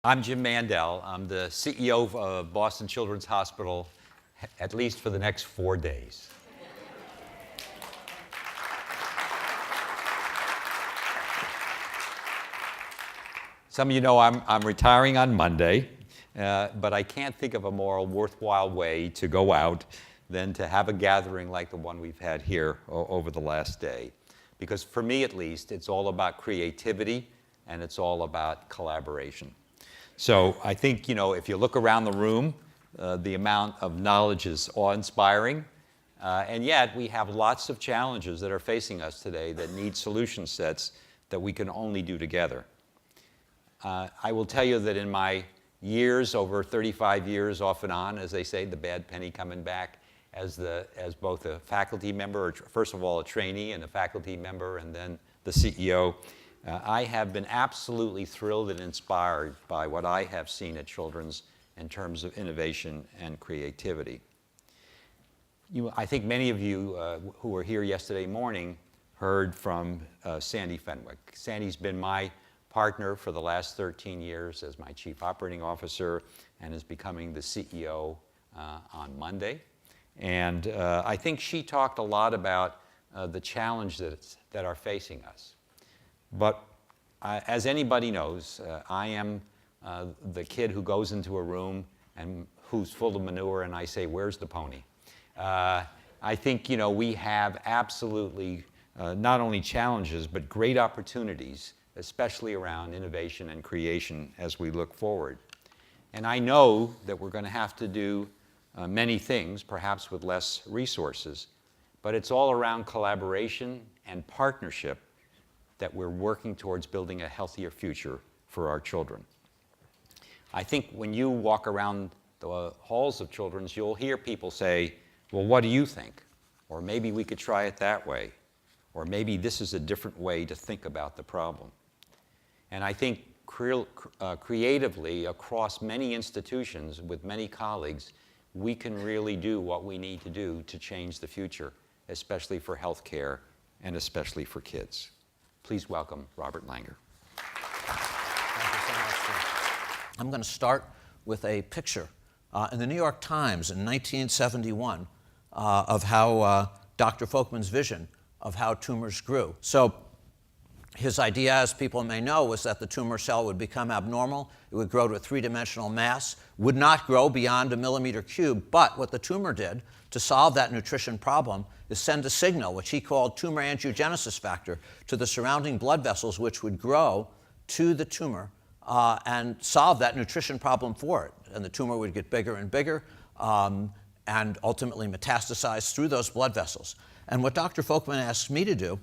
I'm Jim Mandel. I'm the CEO of Boston Children's Hospital, at least for the next 4 days. Some of you know I'm retiring on Monday, but I can't think of a more worthwhile way to go out than to have a gathering like the one we've had here over the last day. Because for me, at least, it's all about creativity and it's all about collaboration. So I think, if you look around the room, the amount of knowledge is awe-inspiring, and yet we have lots of challenges that are facing us today that need solution sets that we can only do together. I will tell you that in my years, over 35 years off and on, as they say, the bad penny coming back, as both a faculty member, or first of all a trainee and a faculty member, and then the CEO, I have been absolutely thrilled and inspired by what I have seen at Children's in terms of innovation and creativity. I think many of you who were here yesterday morning heard from Sandy Fenwick. Sandy's been my partner for the last 13 years as my Chief Operating Officer and is becoming the CEO on Monday. And I think she talked a lot about the challenges that are facing us. But as anybody knows, I am the kid who goes into a room and who's full of manure, and I say, "Where's the pony?" I think we have absolutely not only challenges but great opportunities, especially around innovation and creation as we look forward. And I know that we're going to have to do many things, perhaps with less resources, but it's all around collaboration and partnership that we're working towards building a healthier future for our children. I think when you walk around the halls of Children's, you'll hear people say, "Well, what do you think?" Or maybe we could try it that way. Or maybe this is a different way to think about the problem. And I think creatively across many institutions with many colleagues, we can really do what we need to do to change the future, especially for healthcare and especially for kids. Please welcome Robert Langer. Thank you so much, Jim. I'm going to start with a picture in the New York Times in 1971 of how Dr. Folkman's vision of how tumors grew. So his idea, as people may know, was that the tumor cell would become abnormal. It would grow to a three-dimensional mass, would not grow beyond a millimeter cube. But what the tumor did to solve that nutrition problem is send a signal, which he called tumor angiogenesis factor, to the surrounding blood vessels, which would grow to the tumor and solve that nutrition problem for it. And the tumor would get bigger and bigger and ultimately metastasize through those blood vessels. And what Dr. Folkman asked me to do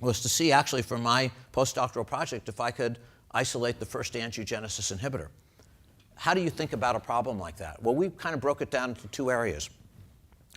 was to see, actually, for my postdoctoral project, if I could isolate the first angiogenesis inhibitor. How do you think about a problem like that? Well, we kind of broke it down into two areas.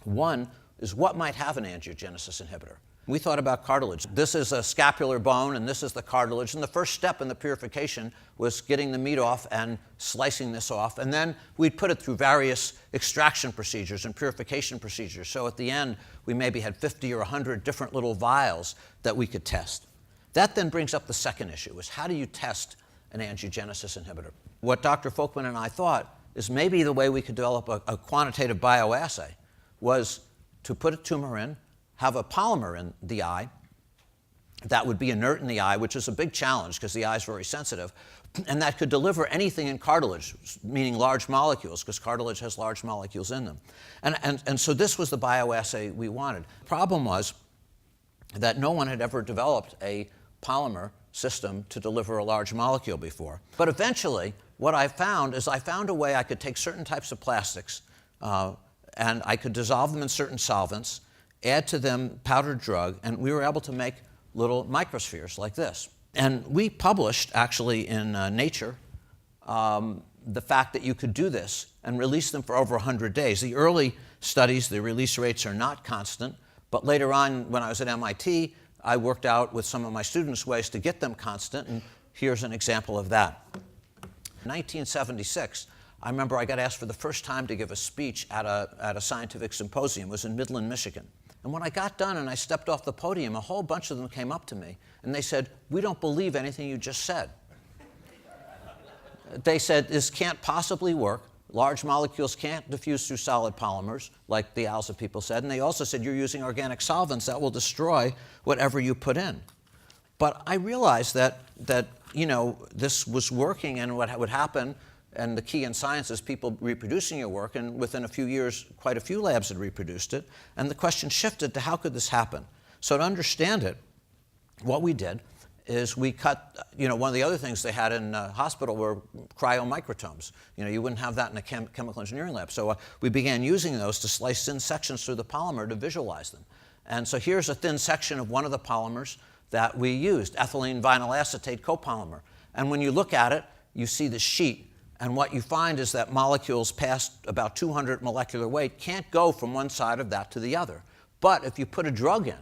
One is what might have an angiogenesis inhibitor. We thought about cartilage. This is a scapular bone, and this is the cartilage. And the first step in the purification was getting the meat off and slicing this off. And then we'd put it through various extraction procedures and purification procedures. So at the end, we maybe had 50 or 100 different little vials that we could test. That then brings up the second issue, is how do you test an angiogenesis inhibitor? What Dr. Folkman and I thought is maybe the way we could develop a quantitative bioassay was to put a tumor in, have a polymer in the eye that would be inert in the eye, which is a big challenge because the eye is very sensitive, and that could deliver anything in cartilage, meaning large molecules, because cartilage has large molecules in them. And so this was the bioassay we wanted. The problem was that no one had ever developed a polymer system to deliver a large molecule before. But eventually, what I found is I found a way I could take certain types of plastics and I could dissolve them in certain solvents, add to them powdered drug, and we were able to make little microspheres like this. And we published, actually, in Nature, the fact that you could do this and release them for over 100 days. The early studies, the release rates are not constant, but later on, when I was at MIT, I worked out with some of my students ways to get them constant, and here's an example of that. In 1976, I remember I got asked for the first time to give a speech at a scientific symposium. It was in Midland, Michigan. And when I got done and I stepped off the podium, a whole bunch of them came up to me and they said, "We don't believe anything you just said." they said this can't possibly work. Large molecules can't diffuse through solid polymers, like the ALSA people said. And they also said you're using organic solvents that will destroy whatever you put in. But I realized that this was working, and what would happen, and the key in science is people reproducing your work, and within a few years, quite a few labs had reproduced it. And the question shifted to how could this happen? So to understand it, what we did is we cut, one of the other things they had in hospital were cryomicrotomes. You wouldn't have that in a chemical engineering lab. So we began using those to slice thin sections through the polymer to visualize them. And so here's a thin section of one of the polymers that we used, ethylene vinyl acetate copolymer. And when you look at it, you see the sheet. And what you find is that molecules past about 200 molecular weight can't go from one side of that to the other. But if you put a drug in,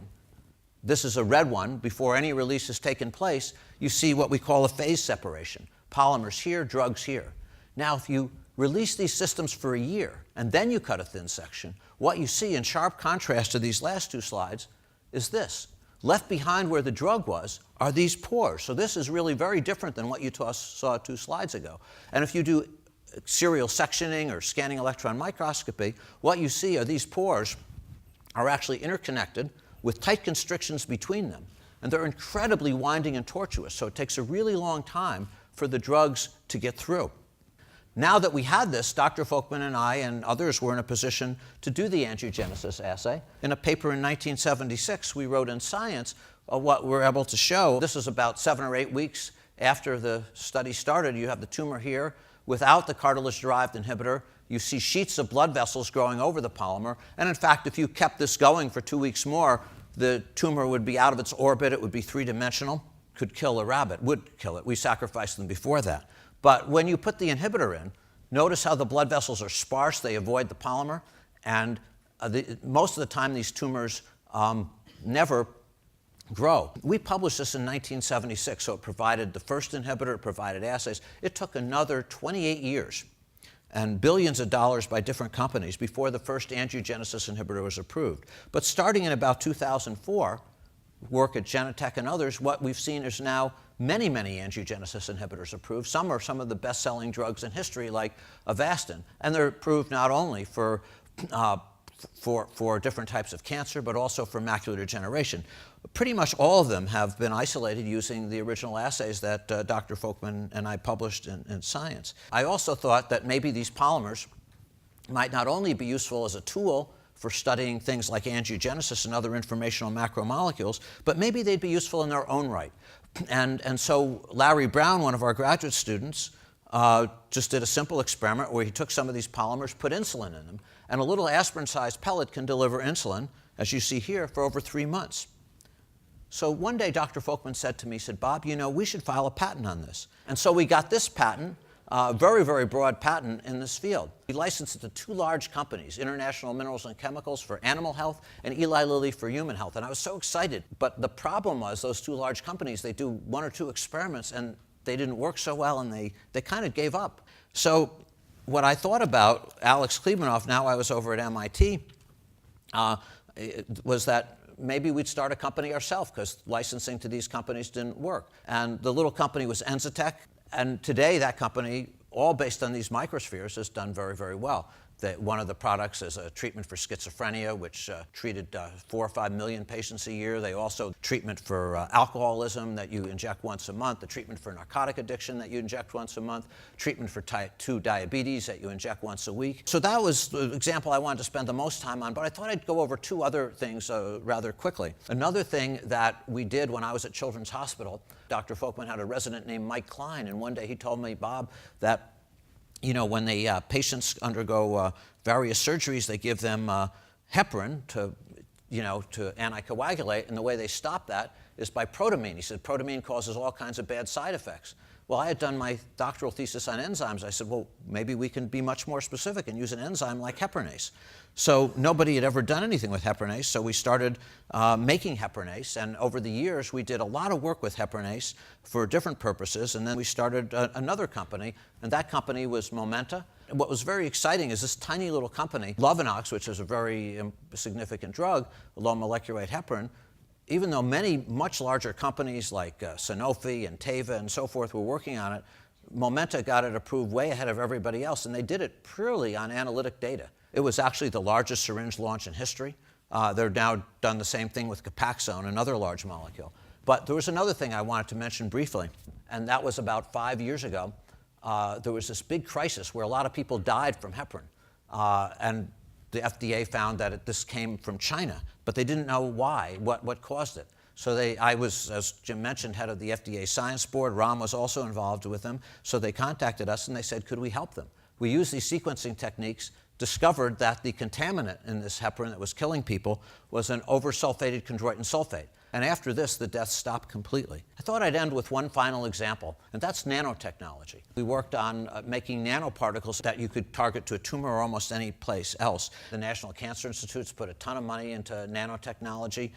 this is a red one, before any release has taken place, you see what we call a phase separation. Polymers here, drugs here. Now, if you release these systems for a year, and then you cut a thin section, what you see in sharp contrast to these last two slides is this. Left behind where the drug was are these pores. So this is really very different than what you saw 2 slides ago. And if you do serial sectioning or scanning electron microscopy, what you see are these pores are actually interconnected with tight constrictions between them. And they're incredibly winding and tortuous, so it takes a really long time for the drugs to get through. Now that we had this, Dr. Folkman and I and others were in a position to do the angiogenesis assay. In a paper in 1976, we wrote in Science what we're able to show. This is about 7 or 8 weeks after the study started. You have the tumor here without the cartilage-derived inhibitor. You see sheets of blood vessels growing over the polymer. And in fact, if you kept this going for 2 weeks more, the tumor would be out of its orbit. It would be 3-dimensional. Could kill a rabbit, would kill it. We sacrificed them before that. But when you put the inhibitor in, notice how the blood vessels are sparse. They avoid the polymer. And most of the time, these tumors never grow. We published this in 1976, so it provided the first inhibitor, it provided assays. It took another 28 years and billions of dollars by different companies before the first angiogenesis inhibitor was approved. But starting in about 2004, work at Genentech and others, what we've seen is now many, many angiogenesis inhibitors approved. Some are some of the best-selling drugs in history, like Avastin. And they're approved not only for different types of cancer, but also for macular degeneration. Pretty much all of them have been isolated using the original assays that Dr. Folkman and I published in Science. I also thought that maybe these polymers might not only be useful as a tool for studying things like angiogenesis and other informational macromolecules, but maybe they'd be useful in their own right. And so Larry Brown, one of our graduate students, just did a simple experiment where he took some of these polymers, put insulin in them, and a little aspirin-sized pellet can deliver insulin, as you see here, for over 3 months. So one day, Dr. Folkman said to me, he said, Bob, we should file a patent on this. And so we got this patent, very, very broad patent in this field. We licensed it to 2 large companies, International Minerals and Chemicals for animal health and Eli Lilly for human health. And I was so excited. But the problem was those 2 large companies, they do 1 or 2 experiments, and they didn't work so well, and they kind of gave up. So what I thought about, Alex Klebanoff, now I was over at MIT, was that maybe we'd start a company ourselves, because licensing to these companies didn't work. And the little company was Enzotech. And today, that company, all based on these microspheres, has done very, very well. One of the products is a treatment for schizophrenia, which treated 4 or 5 million patients a year. They also treatment for alcoholism that you inject once a month, the treatment for narcotic addiction that you inject once a month, treatment for type 2 diabetes that you inject once a week. So that was the example I wanted to spend the most time on, but I thought I'd go over 2 other things rather quickly. Another thing that we did when I was at Children's Hospital, Dr. Folkman had a resident named Mike Klein, and one day he told me, Bob, that when the patients undergo various surgeries, they give them heparin to anticoagulate, and the way they stop that is by protamine. He said protamine causes all kinds of bad side effects. Well, I had done my doctoral thesis on enzymes. I said, well, maybe we can be much more specific and use an enzyme like heparinase. So nobody had ever done anything with heparinase, so we started making heparinase. And over the years, we did a lot of work with heparinase for different purposes. And then we started another company, and that company was Momenta. And what was very exciting is this tiny little company, Lovenox, which is a very significant drug, low molecular weight heparin, even though many much larger companies like Sanofi and Teva and so forth were working on it, Momenta got it approved way ahead of everybody else, and they did it purely on analytic data. It was actually the largest syringe launch in history. They're now done the same thing with Copaxone, another large molecule. But there was another thing I wanted to mention briefly, and that was about 5 years ago. There was this big crisis where a lot of people died from heparin. And the FDA found that this came from China, but they didn't know why, what caused it. So I was, as Jim mentioned, head of the FDA Science Board. Ram was also involved with them. So they contacted us and they said, could we help them? We used these sequencing techniques, discovered that the contaminant in this heparin that was killing people was an oversulfated chondroitin sulfate. And after this, the deaths stopped completely. I thought I'd end with one final example, and that's nanotechnology. We worked on making nanoparticles that you could target to a tumor or almost any place else. The National Cancer Institute's put a ton of money into nanotechnology.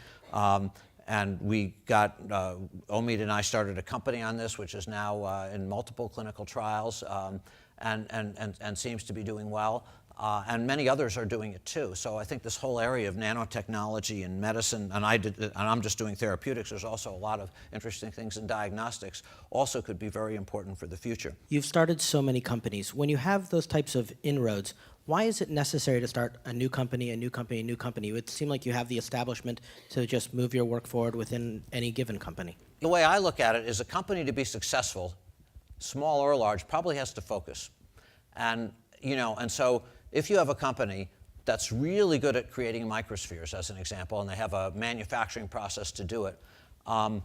And we got, Omid and I started a company on this, which is now in multiple clinical trials and seems to be doing well. And many others are doing it too. So I think this whole area of nanotechnology and medicine, and I'm just doing therapeutics, there's also a lot of interesting things in diagnostics, also could be very important for the future. You've started so many companies. When you have those types of inroads, why is it necessary to start a new company, a new company, a new company? It would seem like you have the establishment to just move your work forward within any given company. The way I look at it is a company to be successful, small or large, probably has to focus. And so if you have a company that's really good at creating microspheres, as an example, and they have a manufacturing process to do it, and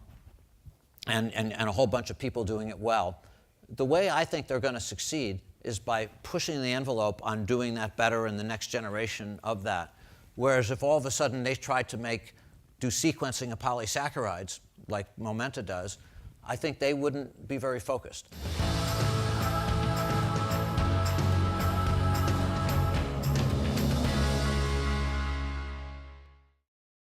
a whole bunch of people doing it well, the way I think they're going to succeed is by pushing the envelope on doing that better in the next generation of that. Whereas if all of a sudden they try to do sequencing of polysaccharides, like Momenta does, I think they wouldn't be very focused.